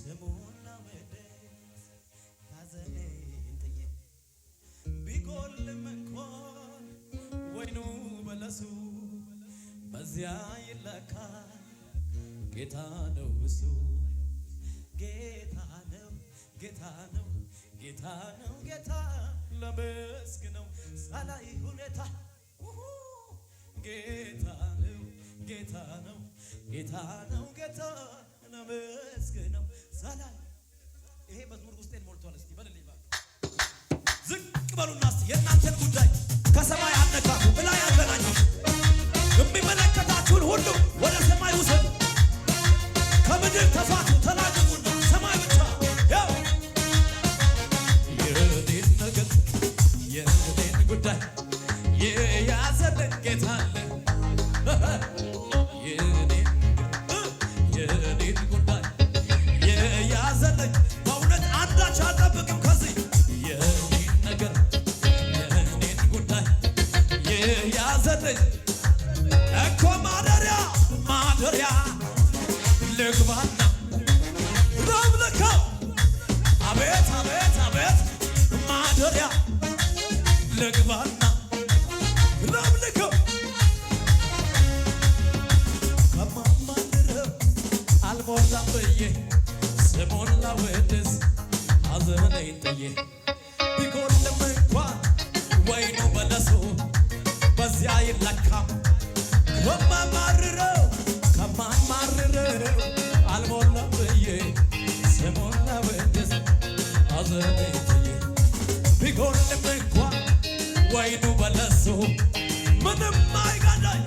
ስሙና ወደስ ሐዘኔን ጥዬ ቢጎልም እንኳን ወይኑ በለሱ በዚያ ይለካል ጌታ ነው እሱ ጌታ ነው ጌታ ነው ጌታ ነው ጌታ ለመስግነው ሳላይ ሁኔታ ጌታ ነው ጌታ ነው ጌታ ነው ጌታ ለመስግነው ሳላይ ይሄ መዝሙር ውስጤን ሞልቷል። እስቲ በልልኝ ባክ ዝቅ በሉና እስቲ የእናንተን ጉዳይ ከሰማይ አነካኩ በላይ አገናኙ የሚመለከታችሁን ሁሉ ወደ ሰማይ ውሰዱ ከምድር ተፋቱ ተላቀቁና ሰማይ ብቻ ያው የኔን ነገር የኔን ጉዳይ የያዘልን ጌታ አለ የኔን ጉዳይ የያዘልን በእውነት አንዳች አልጠብቅም ከዚህ የኔን ነገር የኔን ጉዳይ የያዘልን እኮ ማደሪያ ማደሪያ ልግባና ረብልከው አቤት አቤት አቤት ማደሪያ ልግባና ረብልከው ከማማድረው አልሞላም ብዬ ስሙን ላወድስ ሐዘኔን ጥዬ ቢጎልም እንኳን ወይኑ በለሱ በዚያ ይለካም ከማማርረው አልሞላም ብዬ ስሙን ላወድስ ሐዘኔን ጥዬ ቢጎልም እንኳን ወይኑ በለሱ ምንም አይገዳኝ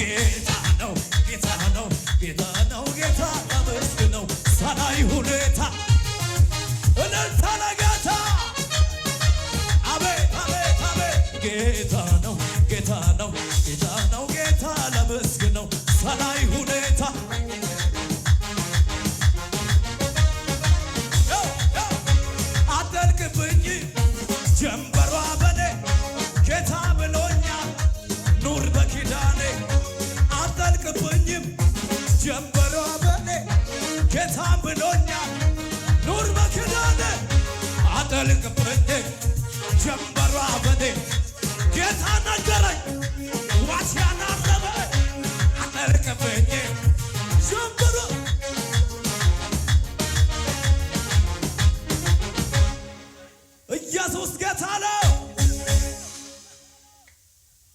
ጌታ ነው ጌታ ነው ጌታ ነው ጌታ ለመስግነው ሳላይ ሁኔታ እልልታ ለጌታ አቤት አቤት አቤት ጌታ ነው ጌታ ነው ጌታ ነው ጌታ ለመስግነው ሳላይ ሁኔታ አትጠልቅብኝ ጀንበሯ በኔ ጌታ ብሎኛል ኑር በኪዳኔ አትጠልቅብኝም ጀንበሯ በኔ ጌታ ብሎኛል ኑር በኪዳኔ አትጠልቅብኝ ጀንበሯ በኔ ጌታ ነገ